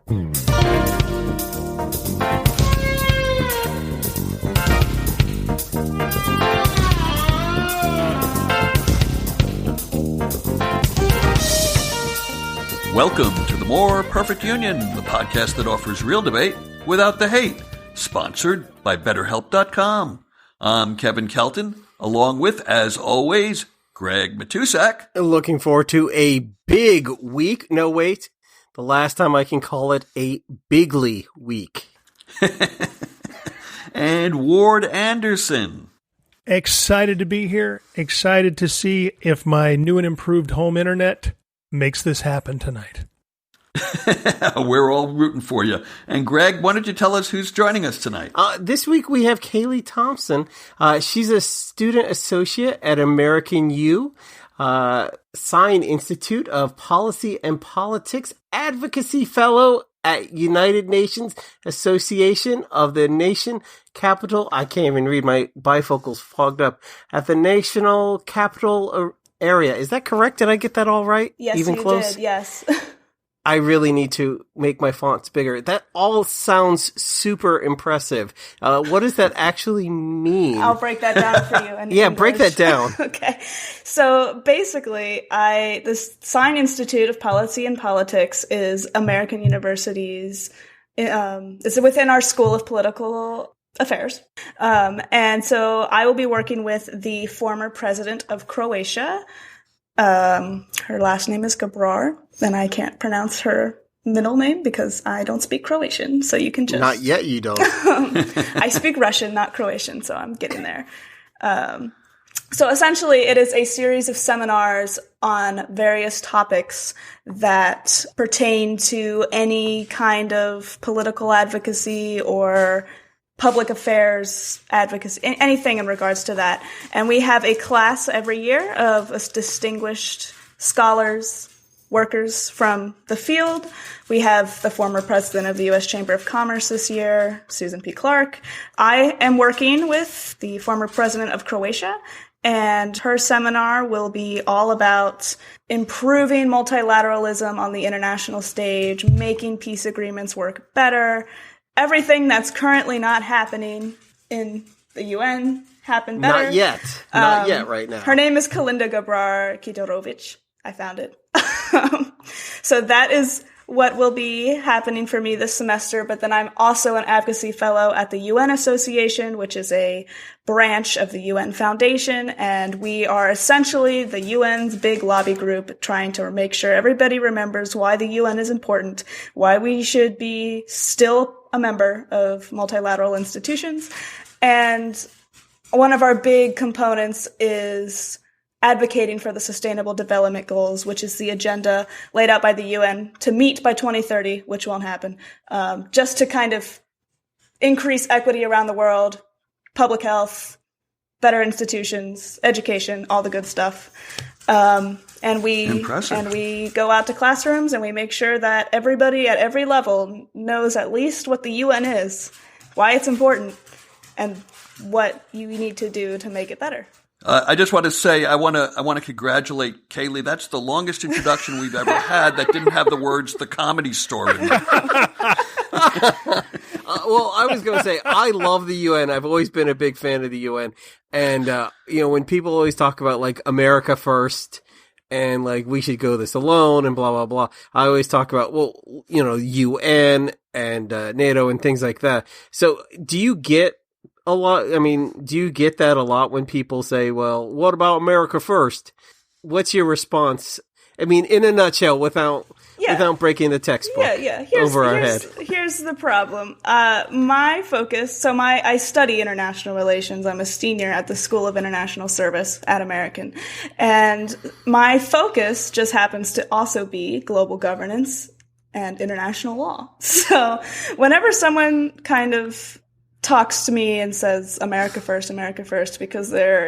Welcome to The More Perfect Union, the podcast that offers real debate without the hate. Sponsored by BetterHelp.com. I'm Kevin Kelton, along with, as always, Greg Matusak. Looking forward to a big week. No, wait. The last time I can call it a bigly week. And Ward Anderson. Excited to be here. Excited to see if my new and improved home internet makes this happen tonight. We're all rooting for you. And Greg, why don't you tell us who's joining us tonight? This week we have Kaylee Thompson. She's a student associate at American U, Sign Institute of Policy and Politics, advocacy fellow at United Nations Association of the Nation Capital. I can't even read, my bifocals fogged up. At the National Capital Area. Is that correct? Did I get that all right? Yes, even you close? did. Yes. I really need to make my fonts bigger. That all sounds super impressive. What does that actually mean? I'll break that down for you. Yeah, English. break that down. Okay. So basically, the Sign Institute of Policy and Politics is American University's, it's within our School of Political Affairs. And so I will be working with the former president of Croatia. Her last name is Gabrar, and I can't pronounce her middle name because I don't speak Croatian. So you can just... Not yet, you don't. I speak Russian, not Croatian, so I'm getting there. So essentially, it is a series of seminars on various topics that pertain to any kind of political advocacy or public affairs advocacy, anything in regards to that. And we have a class every year of distinguished scholars, workers from the field. We have the former president of the U.S. Chamber of Commerce this year, Susan P. Clark. I am working with the former president of Croatia, and her seminar will be all about improving multilateralism on the international stage, making peace agreements work better. Everything that's currently not happening in the UN happen better. Not yet. Not yet right now. Her name is Kolinda Gabrar Kitarovic. I found it. So that is what will be happening for me this semester. But then I'm also an advocacy fellow at the UN Association, which is a branch of the UN Foundation. And we are essentially the UN's big lobby group trying to make sure everybody remembers why the UN is important, why we should be still a member of multilateral institutions. And one of our big components is advocating for the Sustainable Development Goals, which is the agenda laid out by the UN to meet by 2030, which won't happen, just to kind of increase equity around the world, public health, better institutions, education, all the good stuff. And we go out to classrooms and we make sure that everybody at every level knows at least what the UN is, why it's important, and what you need to do to make it better. I just want to say I want to congratulate Kaylee. That's the longest introduction we've ever had that didn't have the words "the Comedy Store" in it. Well, I was going to say I love the UN. I've always been a big fan of the UN, and when people always talk about like America first and like we should go this alone and blah blah blah, I always talk about UN and NATO and things like that. So, do you get a lot? I mean, do you get that a lot when people say, well, what about America first? What's your response? I mean, in a nutshell, without breaking the textbook over our head. Here's the problem. My focus, I study international relations. I'm a senior at the School of International Service at American. And my focus just happens to also be global governance and international law. So whenever someone kind of talks to me and says America first, because they're,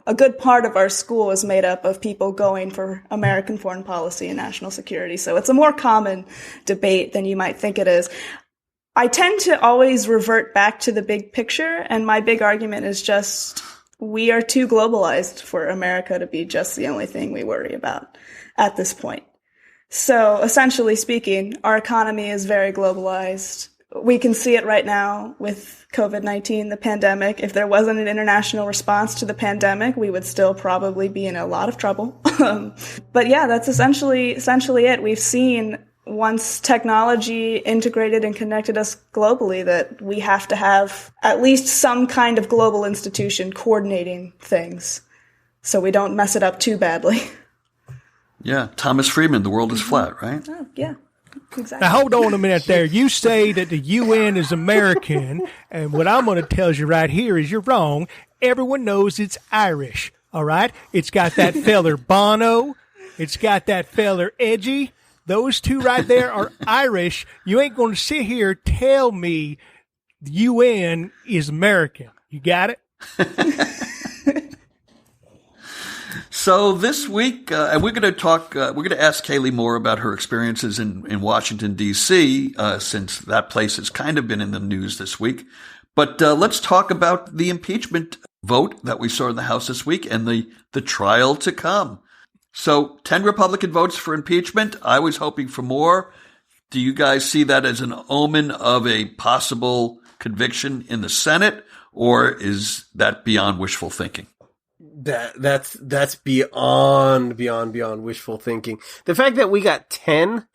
a good part of our school is made up of people going for American foreign policy and national security. So it's a more common debate than you might think it is. I tend to always revert back to the big picture, and my big argument is just we are too globalized for America to be just the only thing we worry about at this point. So essentially speaking, our economy is very globalized. We can see it right now with COVID-19, the pandemic. If there wasn't an international response to the pandemic, we would still probably be in a lot of trouble. But yeah, that's essentially it. We've seen once technology integrated and connected us globally that we have to have at least some kind of global institution coordinating things so we don't mess it up too badly. Yeah, Thomas Friedman, the world is flat, right? Oh, yeah. Exactly. Now, hold on a minute there. You say that the UN is American, and what I'm going to tell you right here is you're wrong. Everyone knows it's Irish, all right? It's got that feller Bono. It's got that feller Edgy. Those two right there are Irish. You ain't going to sit here tell me the UN is American. You got it? So this week, and we're going to ask Kaylee more about her experiences in Washington, D.C., since that place has kind of been in the news this week. But let's talk about the impeachment vote that we saw in the House this week and the trial to come. So 10 Republican votes for impeachment. I was hoping for more. Do you guys see that as an omen of a possible conviction in the Senate, or is that beyond wishful thinking? That's beyond wishful thinking. The fact that we got 10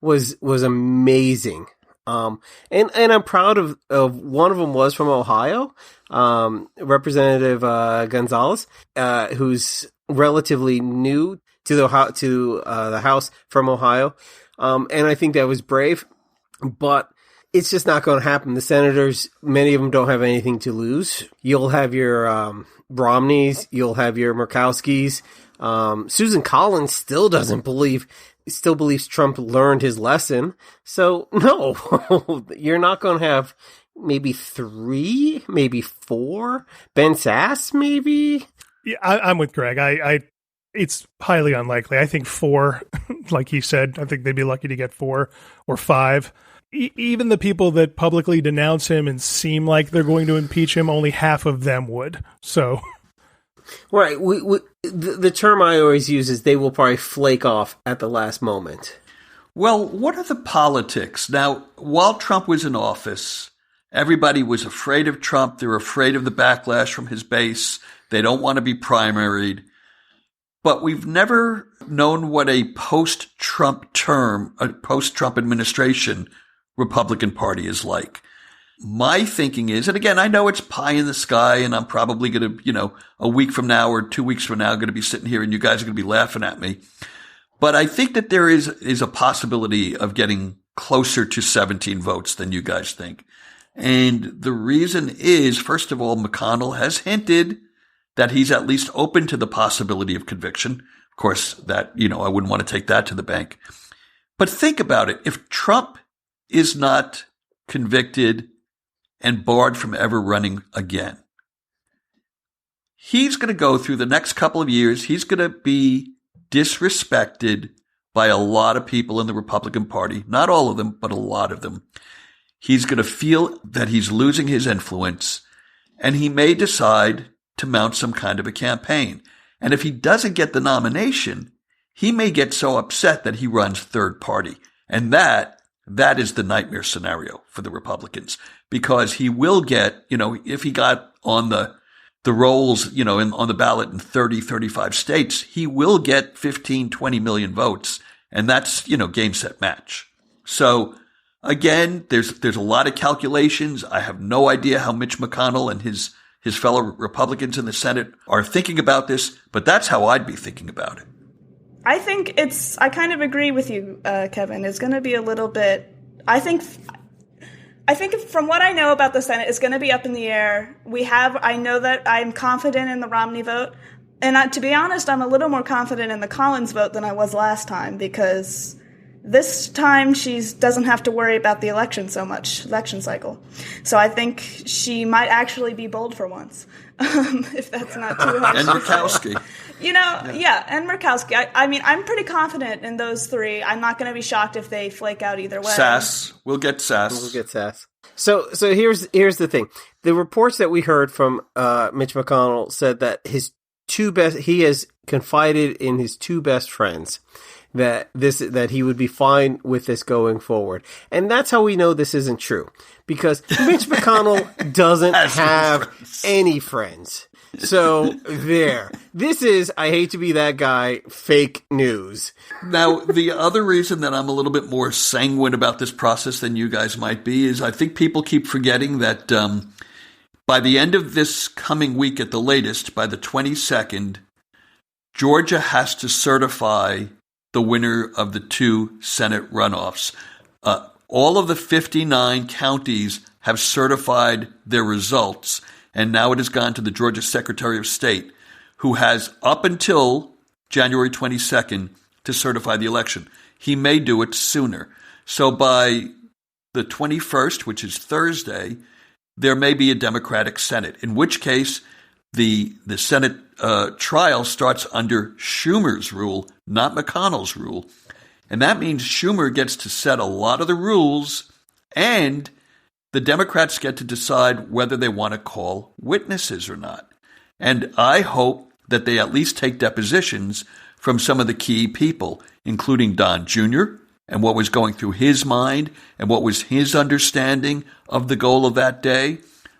was amazing. And I'm proud of one of them was from Ohio, Representative Gonzalez, who's relatively new to the House from Ohio. And I think that was brave, but it's just not going to happen. The senators, many of them don't have anything to lose. You'll have your Romneys, you'll have your Murkowskis. Susan Collins still believes Trump learned his lesson. So no, you're not going to have maybe 3, maybe 4. Ben Sass, maybe. Yeah, I'm with Greg. It's highly unlikely. I think 4, like he said, I think they'd be lucky to get 4 or 5. Even the people that publicly denounce him and seem like they're going to impeach him, only half of them would. So, right. The term I always use is they will probably flake off at the last moment. Well, what are the politics? Now, while Trump was in office, everybody was afraid of Trump. They're afraid of the backlash from his base. They don't want to be primaried. But we've never known what a post-Trump administration Republican Party is like. My thinking is, and again, I know it's pie in the sky, and I'm probably going to, a week from now or 2 weeks from now, going to be sitting here and you guys are going to be laughing at me. But I think that there is a possibility of getting closer to 17 votes than you guys think. And the reason is, first of all, McConnell has hinted that he's at least open to the possibility of conviction. Of course, that, I wouldn't want to take that to the bank. But think about it. If Trump is not convicted and barred from ever running again, he's going to go through the next couple of years. He's going to be disrespected by a lot of people in the Republican Party. Not all of them, but a lot of them. He's going to feel that he's losing his influence, and he may decide to mount some kind of a campaign. And if he doesn't get the nomination, he may get so upset that he runs third party. And that is the nightmare scenario for the Republicans, because he will get, if he got on the rolls, on the ballot in 30, 35 states, he will get 15, 20 million votes. And that's, game, set, match. So again, there's a lot of calculations. I have no idea how Mitch McConnell and his fellow Republicans in the Senate are thinking about this, but that's how I'd be thinking about it. I think I kind of agree with you, Kevin. It's going to be a little bit, I think from what I know about the Senate, it's going to be up in the air. I know that I'm confident in the Romney vote. And to be honest, I'm a little more confident in the Collins vote than I was last time, because this time she doesn't have to worry about the election cycle. So I think she might actually be bold for once, if that's not too hard. And Murkowski. And Murkowski. I mean, I'm pretty confident in those 3. I'm not going to be shocked if they flake out either way. Sass. We'll get Sass. So here's the thing. The reports that we heard from Mitch McConnell said that he has confided in his 2 best friends. that he would be fine with this going forward. And that's how we know this isn't true. Because Mitch McConnell doesn't have any friends. So there. This is, I hate to be that guy, fake news. Now, the other reason that I'm a little bit more sanguine about this process than you guys might be is I think people keep forgetting that by the end of this coming week at the latest, by the 22nd, Georgia has to certify the winner of the 2 Senate runoffs. All of the 59 counties have certified their results, and now it has gone to the Georgia Secretary of State, who has up until January 22nd to certify the election. He may do it sooner. So by the 21st, which is Thursday, there may be a Democratic Senate, in which case the Senate trial starts under Schumer's rule, not McConnell's rule. And that means Schumer gets to set a lot of the rules, and the Democrats get to decide whether they want to call witnesses or not. And I hope that they at least take depositions from some of the key people, including Don Jr., and what was going through his mind and what was his understanding of the goal of that day.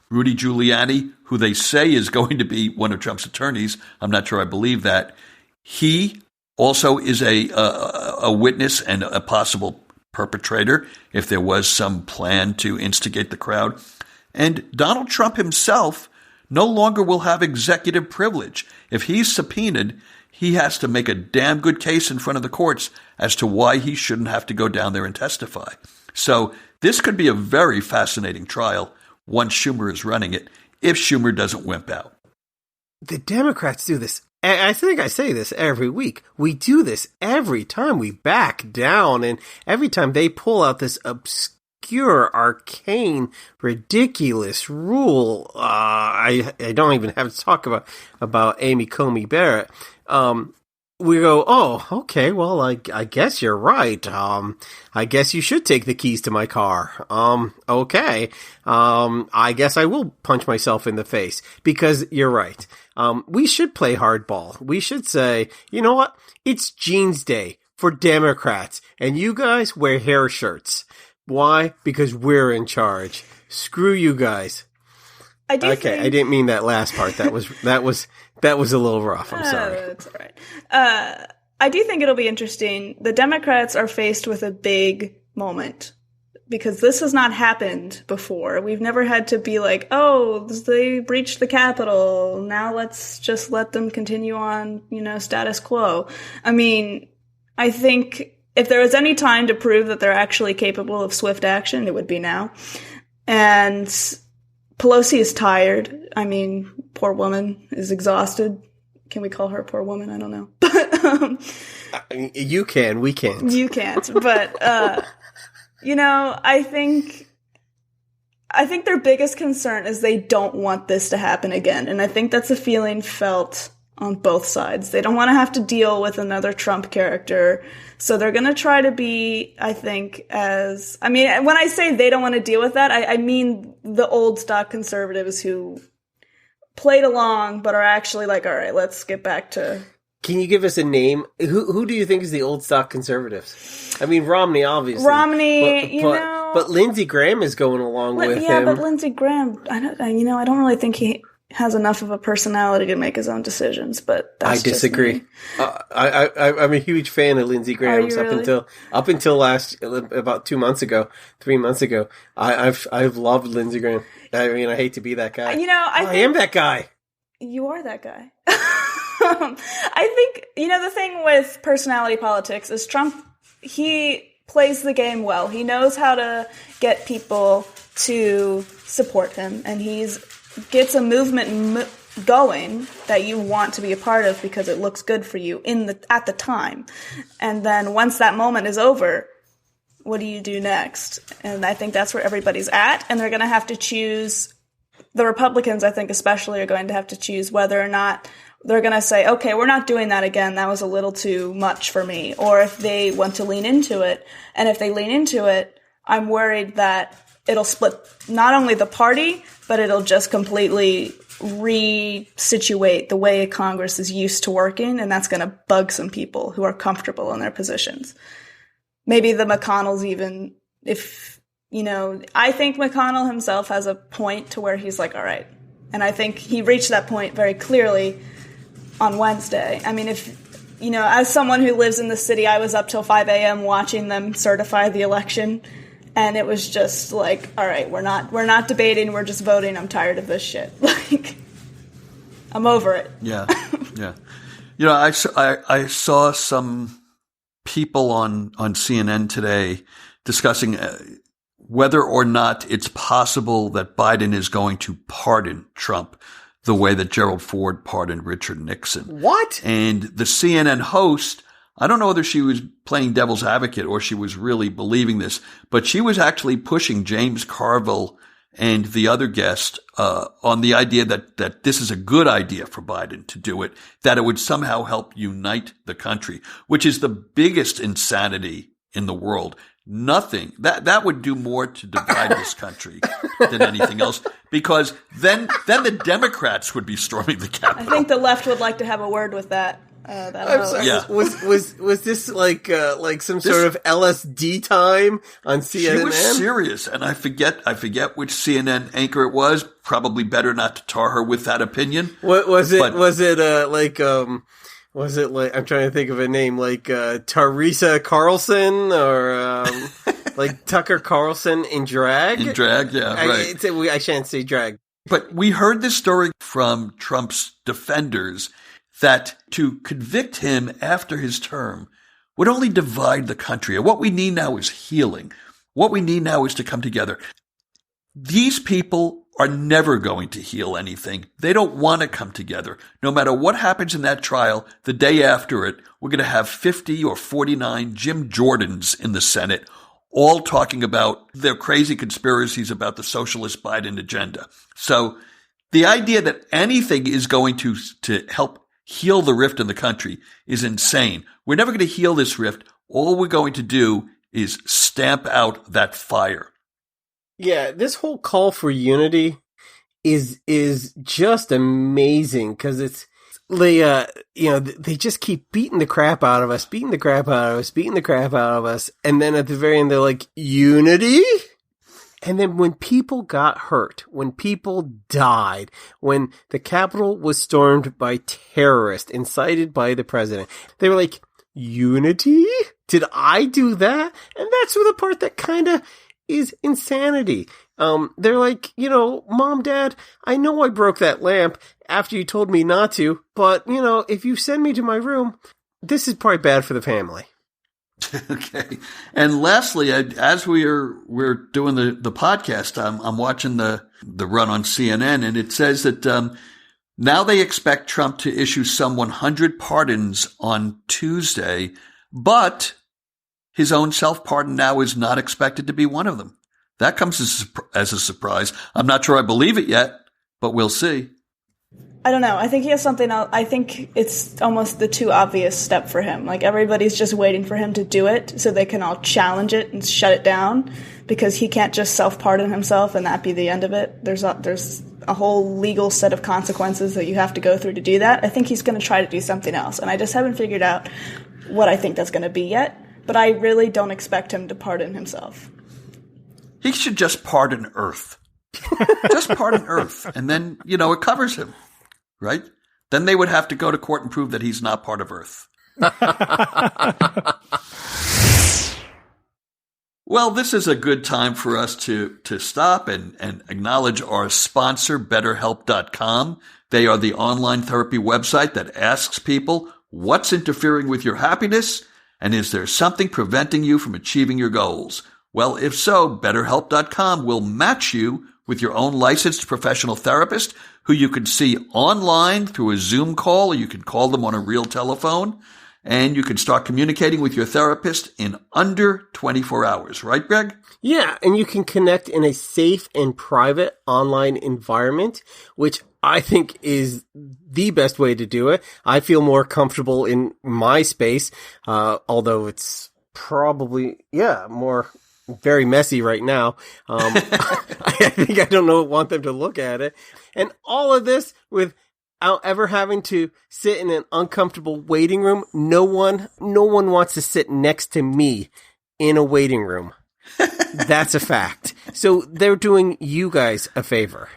Rudy Giuliani, who they say is going to be one of Trump's attorneys, I'm not sure I believe that. He also is a witness and a possible perpetrator if there was some plan to instigate the crowd. And Donald Trump himself no longer will have executive privilege. If he's subpoenaed, he has to make a damn good case in front of the courts as to why he shouldn't have to go down there and testify. So this could be a very fascinating trial once Schumer is running it, if Schumer doesn't wimp out. The Democrats do this. I think I say this every week. We do this every time we back down, and every time they pull out this obscure, arcane, ridiculous rule. I don't even have to talk about Amy Coney Barrett. We go, oh, okay, well, I guess you're right. I guess you should take the keys to my car. Okay. I guess I will punch myself in the face because you're right. We should play hardball. We should say, you know what? It's Jeans Day for Democrats, and you guys wear hair shirts. Why? Because we're in charge. Screw you guys. I didn't mean that last part. That was a little rough. I'm sorry. That's all right. I do think it'll be interesting. The Democrats are faced with a big moment because this has not happened before. We've never had to be like, oh, they breached the Capitol. Now let's just let them continue on, status quo. I mean, I think if there was any time to prove that they're actually capable of swift action, it would be now. And Pelosi is tired. I mean, poor woman is exhausted. Can we call her a poor woman? I don't know. But you can. We can't. You can't. But I think their biggest concern is they don't want this to happen again, and I think that's a feeling felt on both sides. They don't want to have to deal with another Trump character, so they're going to try to be, I think, when I say they don't want to deal with that, I mean the old stock conservatives who played along but are actually like, all right, let's get back to... Can you give us a name? Who do you think is the old stock conservatives? I mean, Romney, obviously. But Lindsey Graham is going along with him. Yeah, but Lindsey Graham, I don't really think he has enough of a personality to make his own decisions, but that's I disagree. I'm a huge fan of Lindsey Graham. Really? Up until about 3 months ago, I've loved Lindsey Graham. I mean, I hate to be that guy. I am that guy. You are that guy. I think, the thing with personality politics is Trump, he plays the game well. He knows how to get people to support him, and gets a movement going that you want to be a part of because it looks good for you at the time. And then once that moment is over, what do you do next? And I think that's where everybody's at, and they're going to have to choose. The Republicans, I think especially, are going to have to choose whether or not they're going to say, okay, we're not doing that again. That was a little too much for me. Or if they want to lean into it. And if they lean into it, I'm worried that it'll split not only the party, but it'll just completely resituate the way Congress is used to working, and that's going to bug some people who are comfortable in their positions. Maybe the McConnells even, if, I think McConnell himself has a point to where he's like, all right. And I think he reached that point very clearly on Wednesday. I mean, as someone who lives in the city, I was up till 5 a.m. watching them certify the election. And it was just like, all right, we're not debating, we're just voting. I'm tired of this shit. Like, I'm over it. Yeah, yeah. I saw some people on CNN today discussing whether or not it's possible that Biden is going to pardon Trump the way that Gerald Ford pardoned Richard Nixon. What? And the CNN host, I don't know whether she was playing devil's advocate or she was really believing this, but she was actually pushing James Carville and the other guest on the idea that this is a good idea for Biden to do it, that it would somehow help unite the country, which is the biggest insanity in the world. Nothing that would do more to divide this country than anything else, because then the Democrats would be storming the Capitol. I think the left would like to have a word with that. I'm sorry, yeah. Was this like some sort of LSD time on CNN? She was serious, and I forget which CNN anchor it was. Probably better not to tar her with that opinion. What was it? Was it like, I'm trying to think of a name, like Teresa Carlson or like Tucker Carlson in drag? In drag, yeah, right. I shan't say drag. But we heard this story from Trump's defenders that to convict him after his term would only divide the country. And what we need now is healing. What we need now is to come together. These people are never going to heal anything. They don't want to come together. No matter what happens in that trial, the day after it, we're going to have 50 or 49 Jim Jordans in the Senate, all talking about their crazy conspiracies about the socialist Biden agenda. So the idea that anything is going to help heal the rift in the country is insane. We're never going to heal this rift. All we're going to do is stamp out that fire. Yeah, this whole call for unity is just amazing, because it's they just keep beating the crap out of us, and then at the very end they're like, unity? And then when people got hurt, when people died, when the Capitol was stormed by terrorists incited by the president, they were like, unity? Did I do that? And that's the part that kind of is insanity. They're like, Mom, Dad, I know I broke that lamp after you told me not to, but, if you send me to my room, this is probably bad for the family. Okay. And lastly, as we're doing the podcast, I'm watching the run on CNN, and it says that now they expect Trump to issue some 100 pardons on Tuesday, but his own self-pardon now is not expected to be one of them. That comes as a surprise. I'm not sure I believe it yet, but we'll see. I don't know. I think he has something else. I think it's almost the too obvious step for him. Like, everybody's just waiting for him to do it so they can all challenge it and shut it down, because he can't just self-pardon himself and that be the end of it. There's a whole legal set of consequences that you have to go through to do that. I think he's going to try to do something else, and I just haven't figured out what I think that's going to be yet. But I really don't expect him to pardon himself. He should just pardon Earth. Just pardon Earth. And then, it covers him, right? Then they would have to go to court and prove that he's not part of Earth. Well, this is a good time for us to stop and acknowledge our sponsor, BetterHelp.com. They are the online therapy website that asks people, what's interfering with your happiness? And is there something preventing you from achieving your goals? Well, if so, BetterHelp.com will match you with your own licensed professional therapist who you can see online through a Zoom call, or you can call them on a real telephone, and you can start communicating with your therapist in under 24 hours. Right, Greg? Yeah, and you can connect in a safe and private online environment, which I think is the best way to do it. I feel more comfortable in my space, although it's probably, more very messy right now. I think I don't want them to look at it. And all of this without ever having to sit in an uncomfortable waiting room. No one wants to sit next to me in a waiting room. That's a fact. So they're doing you guys a favor.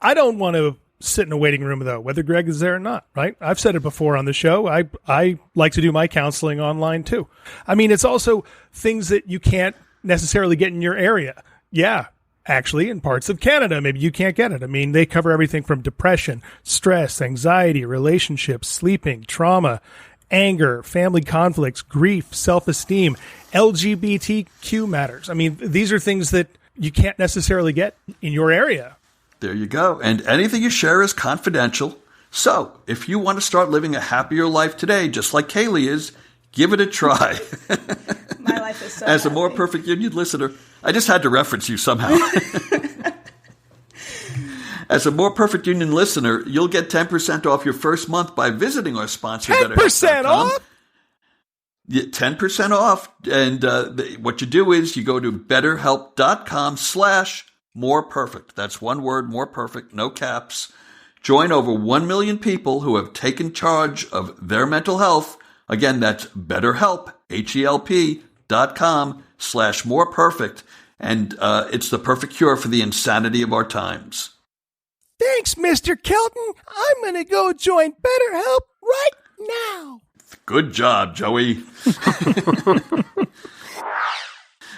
I don't want to sit in a waiting room, though, whether Greg is there or not, right? I've said it before on the show. I like to do my counseling online, too. I mean, it's also things that you can't necessarily get in your area. Yeah, actually, in parts of Canada, maybe you can't get it. I mean, they cover everything from depression, stress, anxiety, relationships, sleeping, trauma, anger, family conflicts, grief, self-esteem, LGBTQ matters. I mean, these are things that you can't necessarily get in your area. There you go. And anything you share is confidential. So if you want to start living a happier life today, just like Kaylee is, give it a try. My life is so As happy. a More Perfect Union listener, I just had to reference you somehow. As a More Perfect Union listener, you'll get 10% off your first month by visiting our sponsor. 10% off? Yeah, 10% off. And what you do is you go to betterhelp.com/More Perfect. That's one word, More Perfect, no caps. Join over 1 million people who have taken charge of their mental health. Again, that's BetterHelp, HELP.com/More Perfect. And it's the perfect cure for the insanity of our times. Thanks, Mr. Kelton. I'm going to go join BetterHelp right now. Good job, Joey.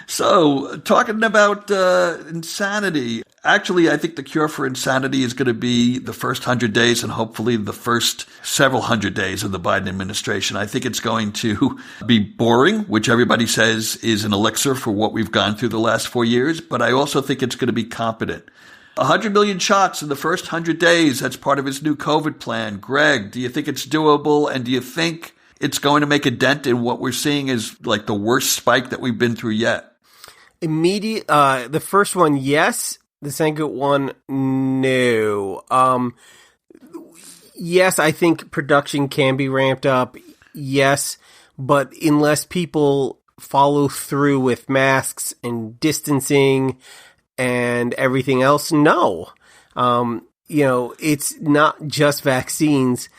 So, talking about insanity, actually, I think the cure for insanity is going to be the first 100 days and hopefully the first several hundred days of the Biden administration. I think it's going to be boring, which everybody says is an elixir for what we've gone through the last 4 years, but I also think it's going to be competent. 100 million shots in the first 100 days, that's part of his new COVID plan. Greg, do you think it's doable, and do you think it's going to make a dent in what we're seeing as like the worst spike that we've been through yet? The first one, yes. The second one, no. Yes, I think production can be ramped up. Yes, but unless people follow through with masks and distancing and everything else, no. It's not just vaccines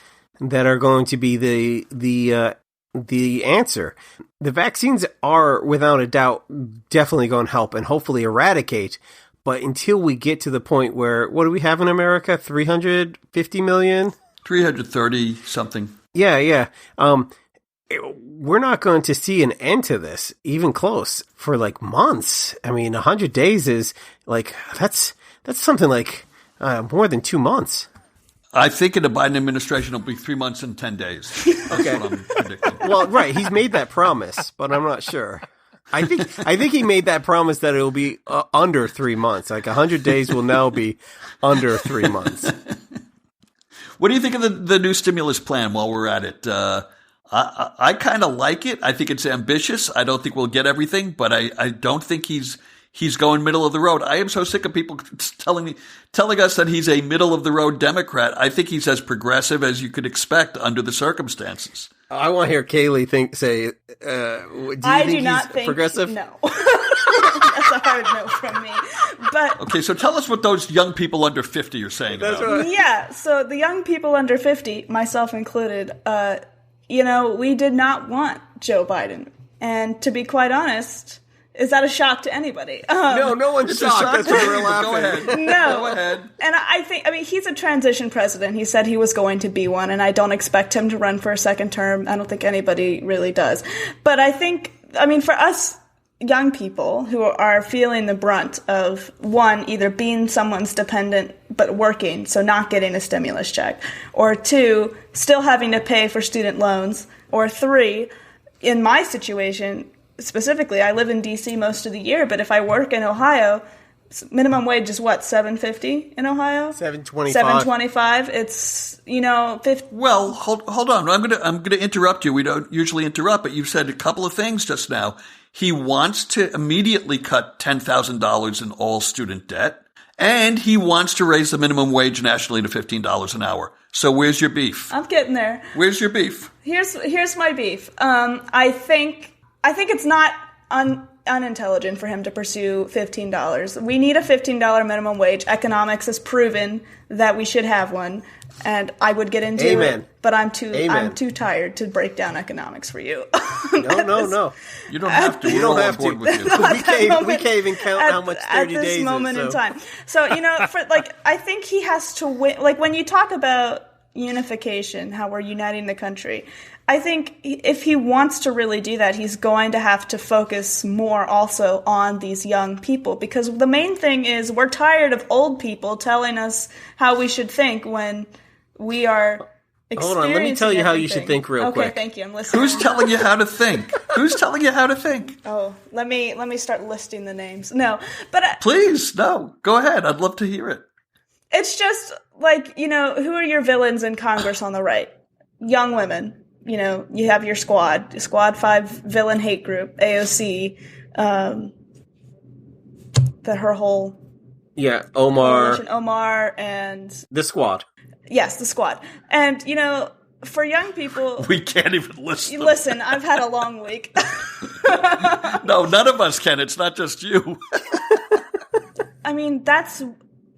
that are going to be the answer. The vaccines are, without a doubt, definitely going to help and hopefully eradicate. But until we get to the point where, what do we have in America? 350 million? 330 something. Yeah. We're not going to see an end to this, even close, for like months. I mean, 100 days is like, that's something like more than 2 months. I think in the Biden administration, it'll be 3 months and 10 days. That's what I'm predicting. Well, right. He's made that promise, but I'm not sure. I think he made that promise that it'll be under 3 months. Like 100 days will now be under 3 months. What do you think of the new stimulus plan while we're at it? I kind of like it. I think it's ambitious. I don't think we'll get everything, but I don't think he's going middle of the road. I am so sick of people telling us that he's a middle of the road Democrat. I think he's as progressive as you could expect under the circumstances. I want to hear Kaylee say. Do you think he's progressive? No. That's a hard no from me. But okay, so tell us what those young people under 50 are saying about it. Right. Yeah, so the young people under 50, myself included, we did not want Joe Biden. And to be quite honest, is that a shock to anybody? No one's shocked. That's why we're laughing. Go ahead. No. Go ahead. And I think, he's a transition president. He said he was going to be one, and I don't expect him to run for a second term. I don't think anybody really does. But I think, for us young people who are feeling the brunt of, one, either being someone's dependent but working, so not getting a stimulus check, or two, still having to pay for student loans, or three, in my situation, specifically, I live in D.C. most of the year, but if I work in Ohio, minimum wage is what, $7.50 in Ohio? $7.25. It's 50. Well, hold on. I'm gonna interrupt you. We don't usually interrupt, but you've said a couple of things just now. He wants to immediately cut $10,000 in all student debt, and he wants to raise the minimum wage nationally to $15 an hour. So where's your beef? I'm getting there. Where's your beef? Here's my beef. I think it's not unintelligent for him to pursue $15. We need a $15 minimum wage. Economics has proven that we should have one, and I would get into it, but I'm too tired to break down economics for you. No. You don't have to. You don't have to. With you. We can't even count how much 30 days is. At this moment in time. So, I think he has to win. Like, when you talk about unification, how we're uniting the country, I think if he wants to really do that, he's going to have to focus more also on these young people, because the main thing is we're tired of old people telling us how we should think when we are experiencing Hold on, let me tell you how you should think real quick. Okay, thank you. I'm listening. Who's telling you how to think? Who's telling you how to think? Oh, let me start listing the names. No, but Please, no. Go ahead. I'd love to hear it. It's just like, who are your villains in Congress on the right? Young women. You have your Squad 5 villain hate group, AOC, that her whole Omar and the Squad. Yes, the Squad. And for young people, we can't even listen. Listen, I've had a long week. No, none of us can. It's not just you. I mean,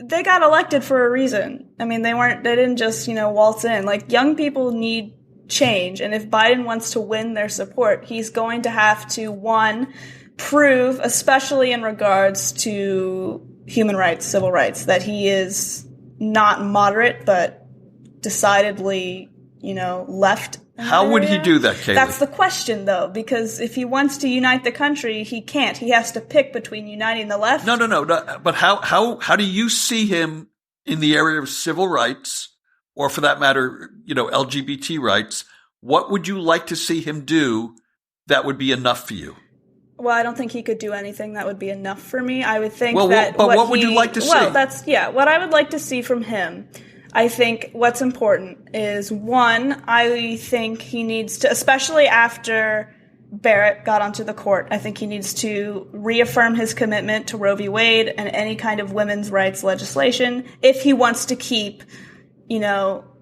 they got elected for a reason. I mean, they didn't just waltz in. Like, young people need change, and if Biden wants to win their support, he's going to have to, one, prove, especially in regards to human rights, civil rights, that he is not moderate but decidedly left. How would he do that, Kaylee? That's the question, though, because if he wants to unite the country, he can't. He has to pick between uniting the left. No. But how do you see him in the area of civil rights, or for that matter, LGBT rights? What would you like to see him do that would be enough for you? Well, I don't think he could do anything that would be enough for me. I would think But what would you like to see? Well, what I would like to see from him. I think what's important is, one, I think he needs to, especially after Barrett got onto the court, I think he needs to reaffirm his commitment to Roe v. Wade and any kind of women's rights legislation if he wants to keep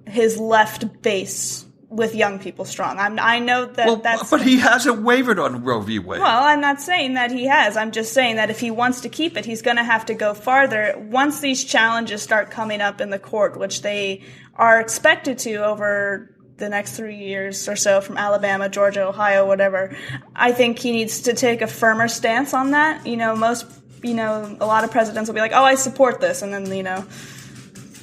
his left base with young people strong. I know that but he hasn't wavered on Roe v. Wade. Well, I'm not saying that he has. I'm just saying that if he wants to keep it, he's going to have to go farther. Once these challenges start coming up in the court, which they are expected to over the next 3 years or so from Alabama, Georgia, Ohio, whatever, I think he needs to take a firmer stance on that. A lot of presidents will be like, oh, I support this, and then,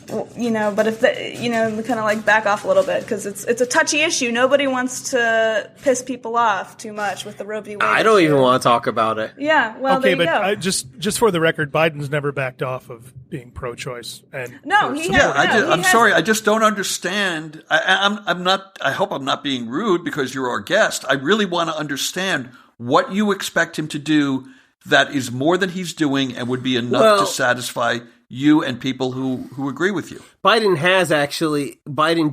but if kind of like back off a little bit, because it's a touchy issue. Nobody wants to piss people off too much with the Roe v. Wade. I don't even want to talk about it. Yeah, well, okay, there you but go. Just for the record, Biden's never backed off of being pro-choice. And I'm sorry, I just don't understand. I'm not. I hope I'm not being rude because you're our guest. I really want to understand what you expect him to do that is more than he's doing and would be enough to satisfy you and people who agree with you. Biden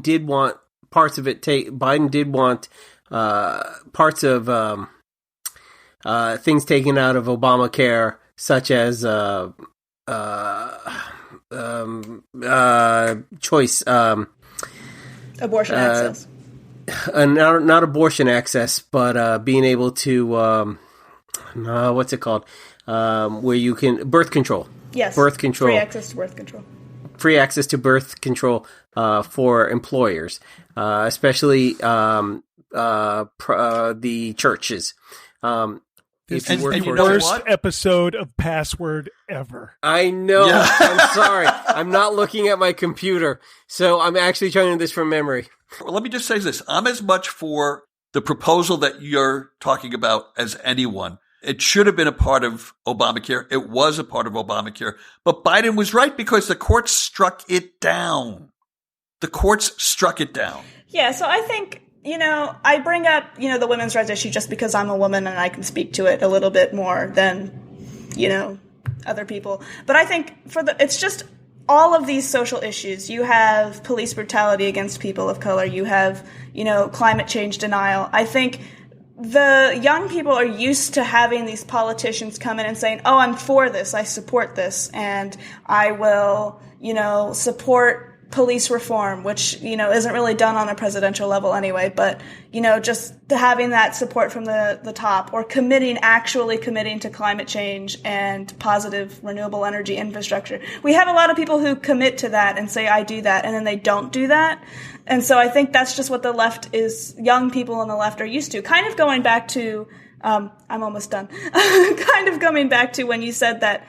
did want parts of it. Biden did want parts of things taken out of Obamacare, such as choice, abortion access. Not abortion access, but being able to what's it called? Where you can birth control. Yes. Birth control. Free access to birth control. Free access to birth control for employers, especially the churches. Worst episode of Password ever. I know. Yeah. I'm sorry. I'm not looking at my computer, so I'm actually trying to do this from memory. Well, let me just say this. I'm as much for the proposal that you're talking about as anyone. It should have been a part of Obamacare. It was a part of Obamacare. But Biden was right because the courts struck it down. The courts struck it down. Yeah, so I think, I bring up, the women's rights issue just because I'm a woman and I can speak to it a little bit more than, other people. But I think it's just all of these social issues. You have police brutality against people of color. You have, climate change denial. I think the young people are used to having these politicians come in and saying, oh, I'm for this, I support this, and I will, support police reform, which, isn't really done on a presidential level anyway, but, just having that support from the top, or actually committing to climate change and positive renewable energy infrastructure. We have a lot of people who commit to that and say, I do that, and then they don't do that. And so I think that's just what young people on the left are used to. Kind of going back to, I'm almost done, kind of going back to when you said that,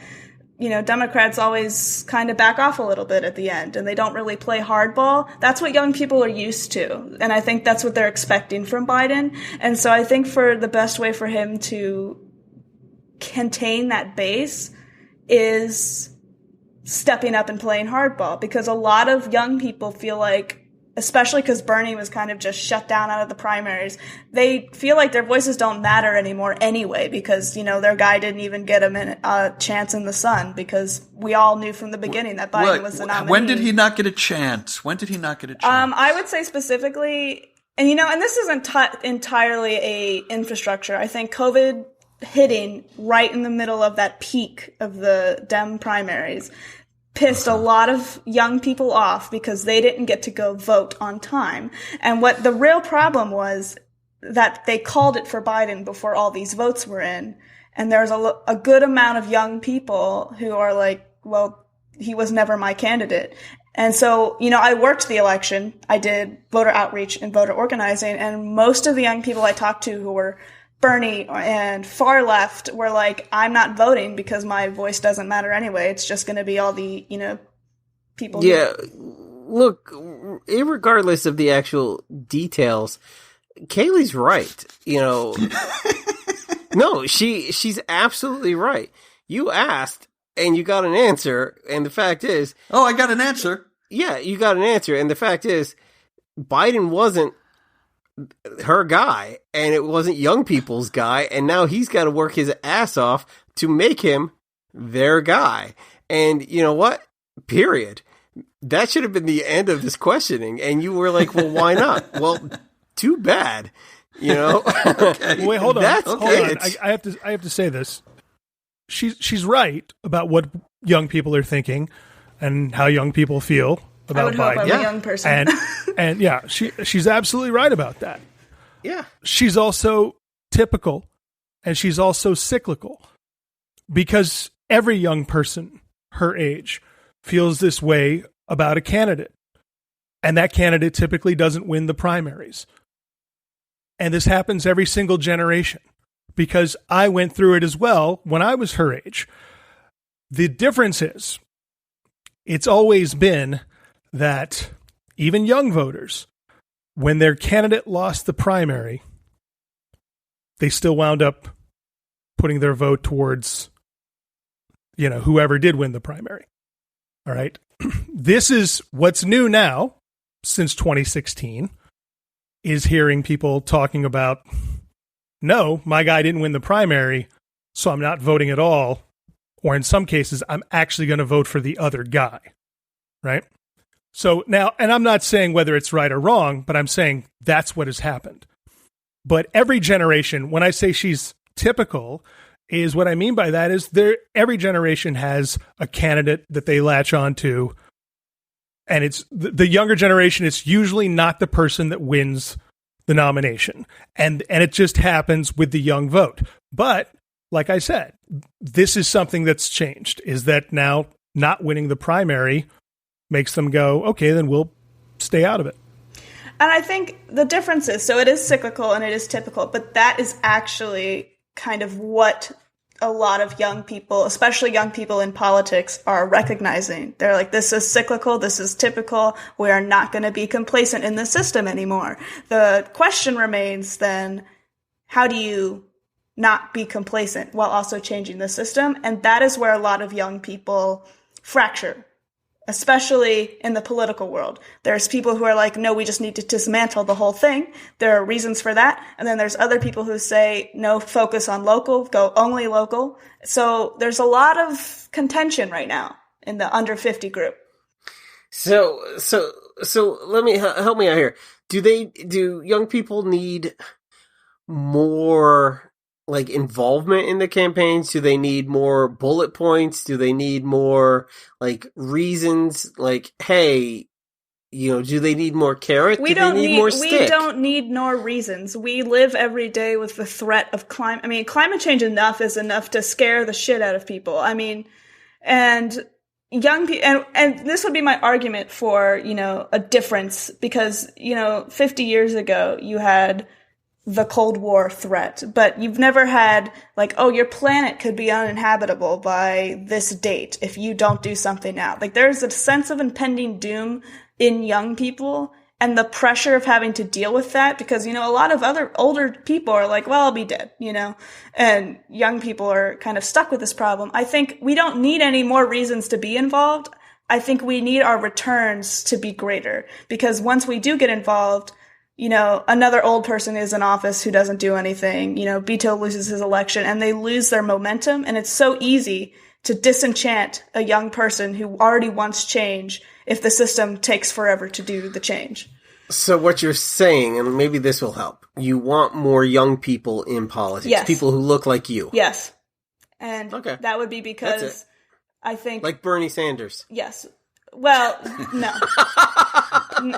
Democrats always kind of back off a little bit at the end and they don't really play hardball. That's what young people are used to. And I think that's what they're expecting from Biden. And so I think for the best way for him to contain that base is stepping up and playing hardball, because a lot of young people feel like, especially because Bernie was kind of just shut down out of the primaries, they feel like their voices don't matter anymore anyway, because, their guy didn't even get a chance in the sun, because we all knew from the beginning that Biden was the nominee. When did he not get a chance? I would say specifically, and this isn't entirely a infrastructure. I think COVID hitting right in the middle of that peak of the Dem primaries pissed a lot of young people off because they didn't get to go vote on time. And what the real problem was that they called it for Biden before all these votes were in. And there's a good amount of young people who are like, well, he was never my candidate. And so, I worked the election. I did voter outreach and voter organizing. And most of the young people I talked to who were Bernie and far left were like, I'm not voting because my voice doesn't matter anyway. It's just going to be all the, people. Yeah. Look, irregardless of the actual details, Kaylee's right. No, she's absolutely right. You asked and you got an answer. And the fact is, oh, I got an answer. Yeah, you got an answer. And the fact is, Biden wasn't her guy, and it wasn't young people's guy, and now he's got to work his ass off to make him their guy. And you know what? Period. That should have been the end of this questioning, and you were like, well, why not? Well, too bad. Okay. Wait, hold on. Okay. I have to say this. She's right about what young people are thinking and how young people feel about I would Biden. hope I'm a young person. And yeah, she's absolutely right about that. Yeah. She's also typical, and she's also cyclical, because every young person her age feels this way about a candidate, and that candidate typically doesn't win the primaries. And this happens every single generation, because I went through it as well when I was her age. The difference is, it's always been that even young voters, when their candidate lost the primary, they still wound up putting their vote towards, whoever did win the primary. All right. This is what's new now since 2016, is hearing people talking about, no, my guy didn't win the primary, so I'm not voting at all. Or in some cases, I'm actually going to vote for the other guy. Right? So now, and I'm not saying whether it's right or wrong, but I'm saying that's what has happened. But every generation, when I say she's typical, is what I mean by that is every generation has a candidate that they latch on to. And it's the younger generation, it's usually not the person that wins the nomination. And it just happens with the young vote. But like I said, this is something that's changed, is that now not winning the primary makes them go, okay, then we'll stay out of it. And I think the difference is, so it is cyclical and it is typical, but that is actually kind of what a lot of young people, especially young people in politics, are recognizing. They're like, this is cyclical, this is typical, we are not going to be complacent in the system anymore. The question remains then, how do you not be complacent while also changing the system? And that is where a lot of young people fracture, especially in the political world. There's people who are like, no, we just need to dismantle the whole thing. There are reasons for that. And then there's other people who say, no, focus on local, go only local. So there's a lot of contention right now in the under 50 group. So let me help me out here. Do young people need more like involvement in the campaigns? Do they need more bullet points? Do they need more like reasons? Like, hey, do they need more carrot? We do they need more We stick? don't need more reasons. We live every day with the threat of climate. I mean, climate change is enough to scare the shit out of people. I mean, and young people, and this would be my argument for, a difference, because, 50 years ago you had the Cold War threat, but you've never had like, oh, your planet could be uninhabitable by this date if you don't do something now. Like, there's a sense of impending doom in young people, and the pressure of having to deal with that, because, a lot of other older people are like, well, I'll be dead, and young people are kind of stuck with this problem. I think we don't need any more reasons to be involved. I think we need our returns to be greater, because once we do get involved, another old person is in office who doesn't do anything, Beto loses his election and they lose their momentum. And it's so easy to disenchant a young person who already wants change if the system takes forever to do the change. So what you're saying, and maybe this will help, you want more young people in politics, yes. People who look like you. Yes. And that would be because I think... Like Bernie Sanders. Yes. Well, no.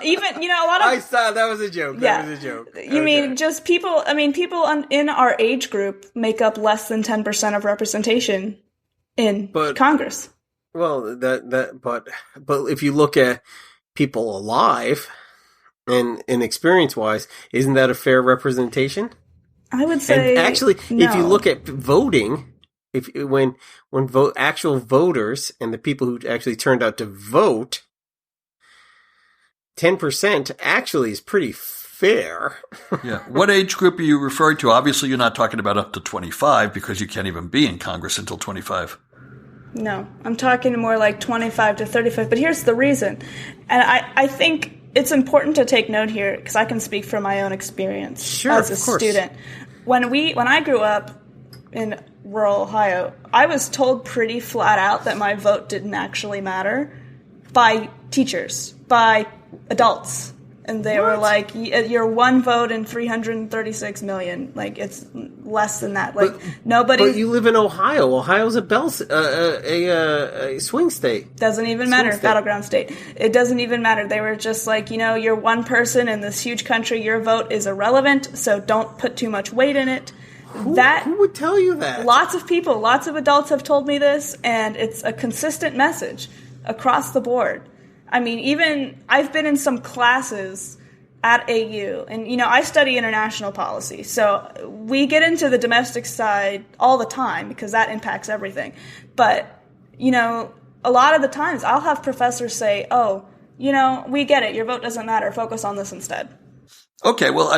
Even, a lot of... I saw, that was a joke. That was a joke. You mean just people, people in our age group make up less than 10% of representation in Congress. Well, but if you look at people alive and experience-wise, isn't that a fair representation? I would say and actually, no. If you look at voting... when actual voters and the people who actually turned out to vote, 10% actually is pretty fair. Yeah. What age group are you referring to? Obviously, you're not talking about up to 25, because you can't even be in Congress until 25. No, I'm talking more like 25 to 35. But here's the reason. And I think it's important to take note here, because I can speak from my own experience as a student. When I grew up in rural Ohio, I was told pretty flat out that my vote didn't actually matter by teachers, by adults. And they were like, you're one vote in 336 million. Like, it's less than that. Like, nobody. But you live in Ohio. Ohio's a swing state. Doesn't even matter. Battleground state. It doesn't even matter. They were just like, you're one person in this huge country. Your vote is irrelevant, so don't put too much weight in it. Who would tell you that? Lots of people, lots of adults have told me this, and it's a consistent message across the board. I mean, even I've been in some classes at AU, and, I study international policy, so we get into the domestic side all the time because that impacts everything. But, a lot of the times I'll have professors say, oh, we get it, your vote doesn't matter, focus on this instead. Okay, well,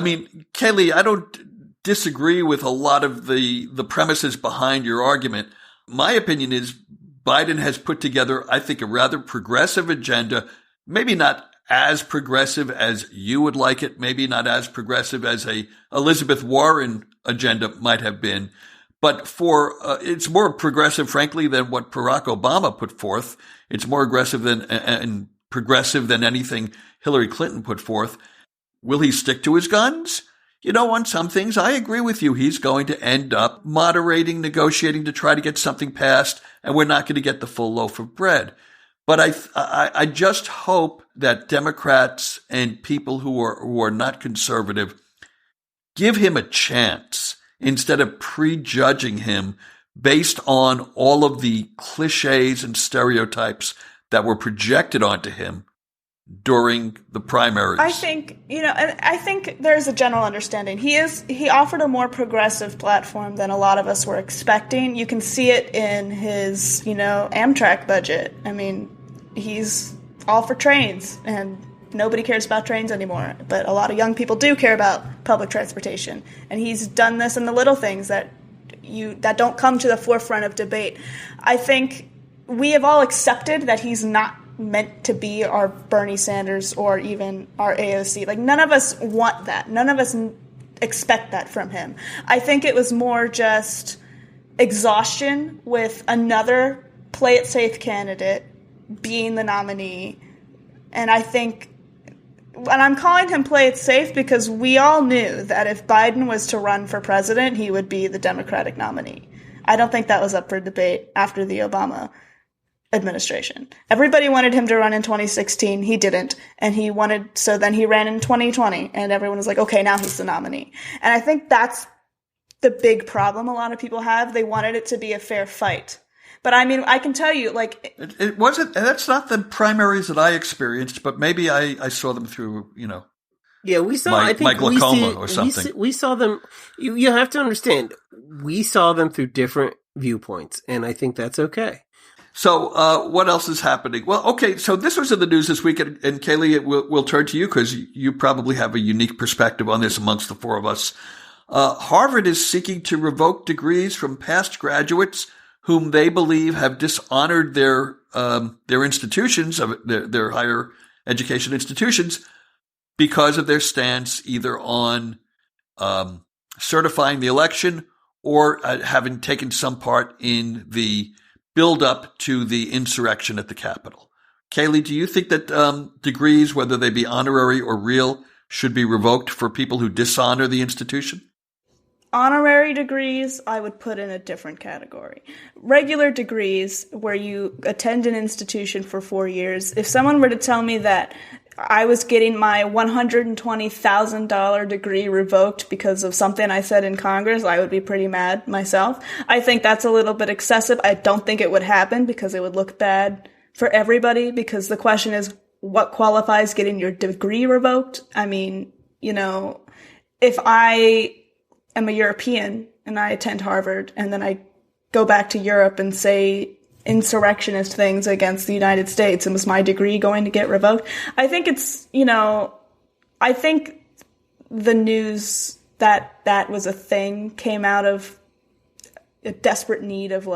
Kaylee, I don't disagree with a lot of the premises behind your argument. My opinion is Biden has put together, I think, a rather progressive agenda, maybe not as progressive as you would like it, maybe not as progressive as a Elizabeth Warren agenda might have been, but it's more progressive, frankly, than what Barack Obama put forth. It's more aggressive and progressive than anything Hillary Clinton put forth. Will he stick to his guns? On some things, I agree with you. He's going to end up moderating, negotiating to try to get something passed, and we're not going to get the full loaf of bread. But I just hope that Democrats and people who are not conservative give him a chance instead of prejudging him based on all of the cliches and stereotypes that were projected onto him during the primaries. I think, I think there's a general understanding. He offered a more progressive platform than a lot of us were expecting. You can see it in his, Amtrak budget. I mean, he's all for trains, and nobody cares about trains anymore. But a lot of young people do care about public transportation. And he's done this in the little things that don't come to the forefront of debate. I think we have all accepted that he's not meant to be our Bernie Sanders or even our AOC. Like, none of us want that. None of us expect that from him. I think it was more just exhaustion with another play it safe candidate being the nominee. And I think, and I'm calling him play it safe because we all knew that if Biden was to run for president, he would be the Democratic nominee. I don't think that was up for debate after the Obama administration. Everybody wanted him to run in 2016. He didn't. And then he ran in 2020 and everyone was like, okay, now he's the nominee. And I think that's the big problem a lot of people have. They wanted it to be a fair fight. But I mean, I can tell you, like... It wasn't... That's not the primaries that I experienced, but maybe I saw them through, Yeah, we saw... my glaucoma or something. We saw them... You have to understand, we saw them through different viewpoints, and I think that's okay. So what else is happening? Well, okay, so this was in the news this week, and Kaylee, we'll turn to you because you probably have a unique perspective on this amongst the four of us. Harvard is seeking to revoke degrees from past graduates whom they believe have dishonored their institutions, their higher education institutions, because of their stance either on certifying the election or having taken some part in the build-up to the insurrection at the Capitol. Kaylee, do you think that degrees, whether they be honorary or real, should be revoked for people who dishonor the institution? Honorary degrees, I would put in a different category. Regular degrees, where you attend an institution for 4 years, if someone were to tell me that I was getting my $120,000 degree revoked because of something I said in Congress, I would be pretty mad myself. I think that's a little bit excessive. I don't think it would happen because it would look bad for everybody, because the question is, what qualifies getting your degree revoked? I mean, if I am a European and I attend Harvard and then I go back to Europe and say insurrectionist things against the United States, and was my degree going to get revoked? I think it's, I think the news that was a thing came out of a desperate need of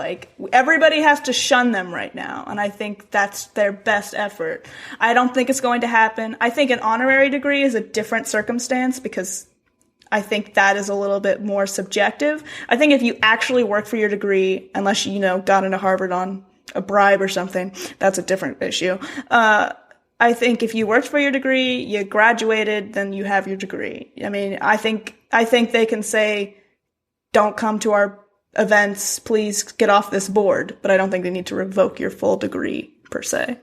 everybody has to shun them right now. And I think that's their best effort. I don't think it's going to happen. I think an honorary degree is a different circumstance because I think that is a little bit more subjective. I think if you actually work for your degree, unless you, got into Harvard on a bribe or something, that's a different issue. I think if you worked for your degree, you graduated, then you have your degree. I mean, I think they can say, don't come to our events, please get off this board, but I don't think they need to revoke your full degree per se.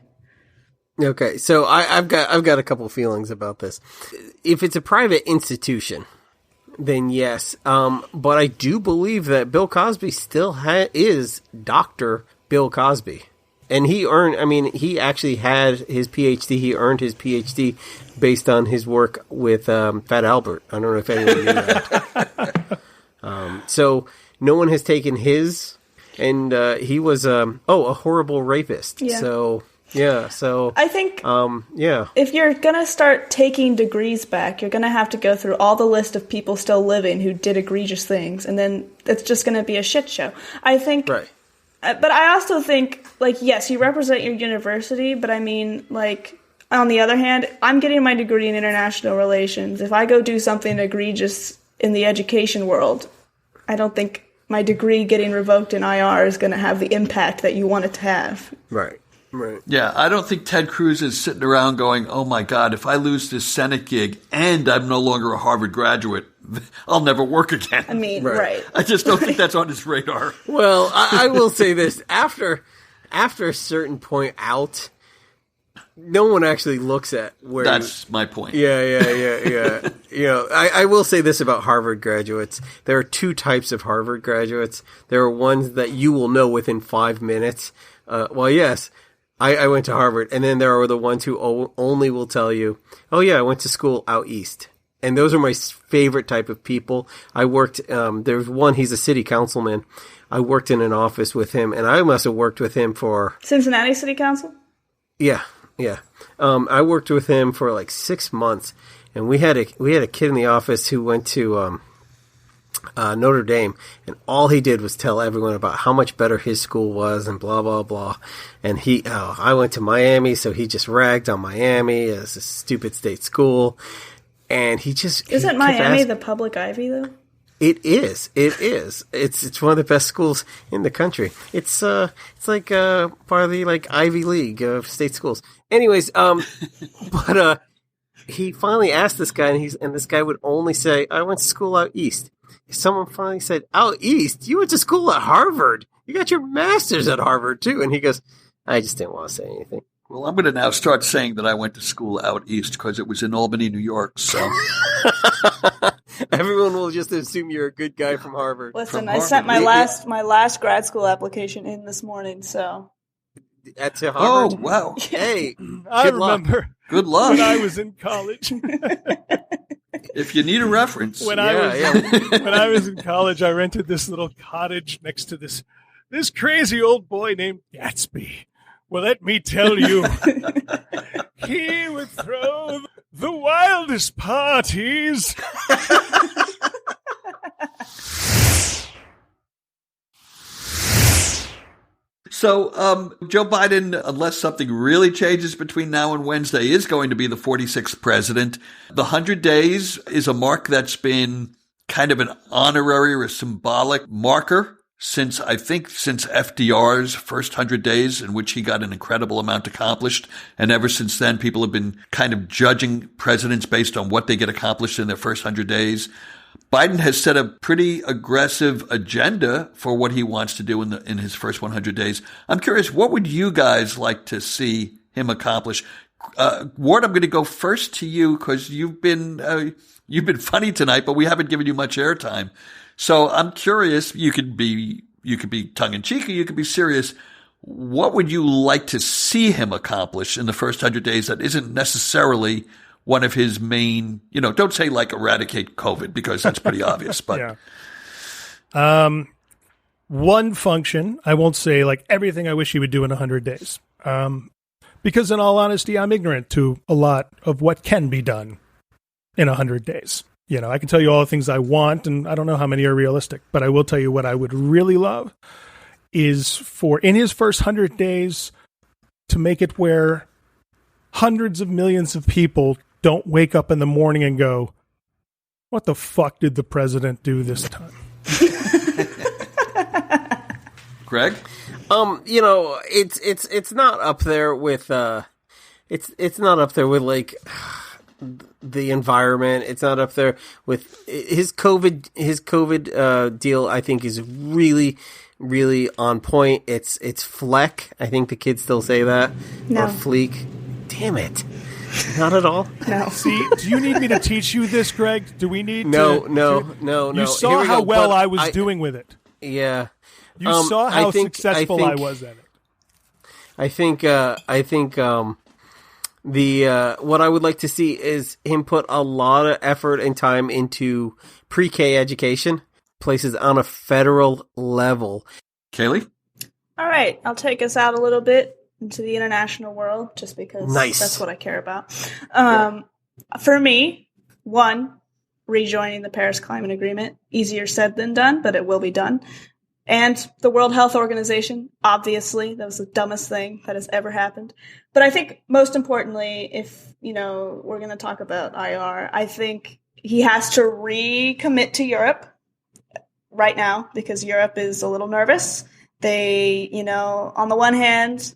Okay, so I've got a couple feelings about this. If it's a private institution, then yes. But I do believe that Bill Cosby still is Dr. Bill Cosby. And he actually had his PhD. He earned his PhD based on his work with Fat Albert. I don't know if anyone knew that. So no one has taken his, and he was a horrible rapist. Yeah. So yeah, so I think if you're gonna start taking degrees back, you're gonna have to go through all the list of people still living who did egregious things, and then it's just gonna be a shit show. I think, right. But I also think, yes, you represent your university, but I mean, on the other hand, I'm getting my degree in international relations. If I go do something egregious in the education world, I don't think my degree getting revoked in IR is going to have the impact that you want it to have. Right. Right. Yeah, I don't think Ted Cruz is sitting around going, oh my God, if I lose this Senate gig and I'm no longer a Harvard graduate, I'll never work again. I mean, right. I just don't think that's on his radar. Well, I will say this. After a certain point out, no one actually looks at where... That's my point. Yeah. I will say this about Harvard graduates. There are two types of Harvard graduates. There are ones that you will know within 5 minutes. Yes, I went to Harvard. And then there are the ones who only will tell you, oh yeah, I went to school out east. And those are my favorite type of people. I worked, there's one, he's a city councilman. I worked in an office with him, and I must have worked with him for... Cincinnati City Council? Yeah. I worked with him for 6 months, and we had a kid in the office who went to Notre Dame, and all he did was tell everyone about how much better his school was and blah, blah, blah. And I went to Miami, so he just ragged on Miami as a stupid state school. And he just... Isn't Miami the public Ivy, though? It is. It's one of the best schools in the country. It's like part of the Ivy League of state schools. Anyways, but he finally asked this guy, and this guy would only say, "I went to school out east." Someone finally said, "Out east? You went to school at Harvard? You got your master's at Harvard too?" And he goes, I just didn't want to say anything. Well, I'm going to now start saying that I went to school out east because it was in Albany, New York. So everyone will just assume you're a good guy from Harvard. Listen, I sent my last grad school application in this morning, so. At Harvard? Oh, wow. Hey, I remember. Good luck. When I was in college. If you need a reference. When I was in college, I rented this little cottage next to this crazy old boy named Gatsby. Well, let me tell you, he would throw the wildest parties. So, Joe Biden, unless something really changes between now and Wednesday, is going to be the 46th president. The 100 days is a mark that's been kind of an honorary or symbolic marker since FDR's first 100 days, in which he got an incredible amount accomplished. And ever since then, people have been kind of judging presidents based on what they get accomplished in their first 100 days. Biden has set a pretty aggressive agenda for what he wants to do in his first 100 days. I'm curious, what would you guys like to see him accomplish? Ward, I'm going to go first to you because you've been funny tonight, but we haven't given you much airtime. So I'm curious. You could be tongue in cheek, or you could be serious. What would you like to see him accomplish in the first 100 days that isn't necessarily one of his main, don't say like eradicate COVID because that's pretty obvious, but. Yeah. One function, I won't say like everything I wish he would do in 100 days. Because in all honesty, I'm ignorant to a lot of what can be done in 100 days. I can tell you all the things I want, and I don't know how many are realistic, but I will tell you what I would really love is for in his first 100 days to make it where hundreds of millions of people don't wake up in the morning and go, what the fuck did the president do this time? Greg? It's not up there with it's not up there with like the environment. It's not up there with his COVID deal. I think is really, really on point. It's fleck. I think the kids still say that. No. Or fleek. Damn it. Not at all. No. See, do you need me to teach you this, Greg? Do we need No. You saw how well I was doing with it. Yeah. You saw how successful I was at it. I think what I would like to see is him put a lot of effort and time into pre-K education, places on a federal level. Kaylee? All right, I'll take us out a little bit into the international world, just because that's what I care about. For me, one, rejoining the Paris Climate Agreement. Easier said than done, but it will be done. And the World Health Organization, obviously, that was the dumbest thing that has ever happened. But I think most importantly, if, we're going to talk about IR, I think he has to recommit to Europe right now because Europe is a little nervous. They, on the one hand,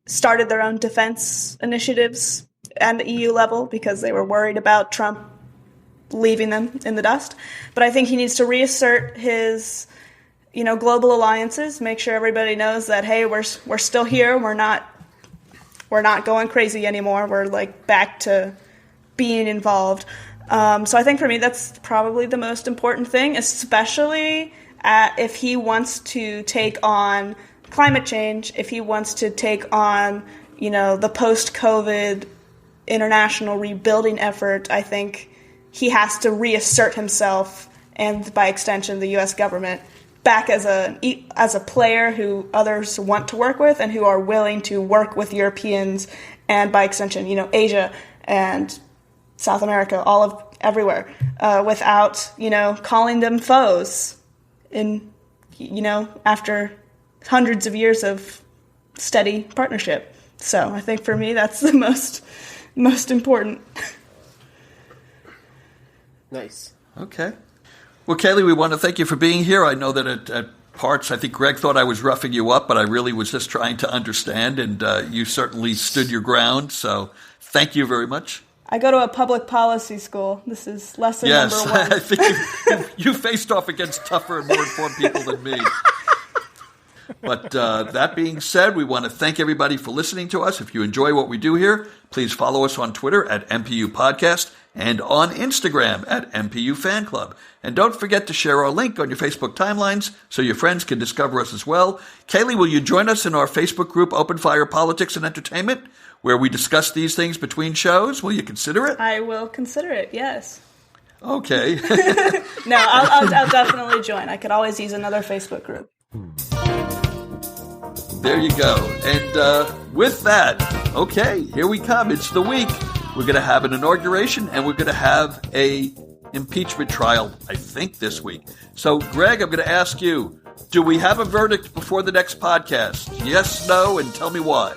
started their own defense initiatives at the EU level because they were worried about Trump leaving them in the dust. But I think he needs to reassert his global alliances, make sure everybody knows that, hey, we're still here. We're not going crazy anymore. We're like back to being involved. So I think for me, that's probably the most important thing, especially if he wants to take on climate change, if he wants to take on, the post-COVID international rebuilding effort. I think he has to reassert himself and by extension, the U.S. government back as a player who others want to work with and who are willing to work with Europeans and by extension, Asia and South America, everywhere, without, calling them foes after hundreds of years of steady partnership. So I think for me, that's the most important. Nice. Okay. Well, Kaylee, we want to thank you for being here. I know that at parts, I think Greg thought I was roughing you up, but I really was just trying to understand, and you certainly stood your ground. So thank you very much. I go to a public policy school. This is lesson number one. Yes, I think you faced off against tougher and more informed people than me. But that being said, we want to thank everybody for listening to us. If you enjoy what we do here, please follow us on Twitter at MPU Podcast and on Instagram at MPU Fan Club. And don't forget to share our link on your Facebook timelines so your friends can discover us as well. Kaylee, will you join us in our Facebook group, Open Fire Politics and Entertainment, where we discuss these things between shows? Will you consider it? I will consider it, yes. Okay. No, I'll definitely join. I could always use another Facebook group. There you go. And with that, okay, here we come. It's the week. We're going to have an inauguration, and we're going to have a impeachment trial, I think, this week. So, Greg, I'm going to ask you, do we have a verdict before the next podcast? Yes, no, and tell me why.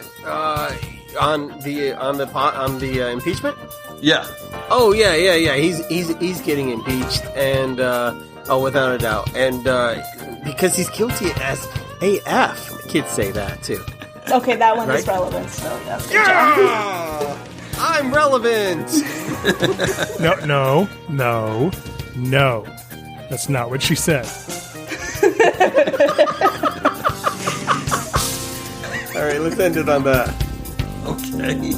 On the impeachment? Yeah. Oh yeah. He's getting impeached, and without a doubt, and because he's guilty as AF. Kids say that too. Okay, that one Right? is relevant. So that's good job. I'm relevant. No. That's not what she said. All right, let's end it on that. Okay.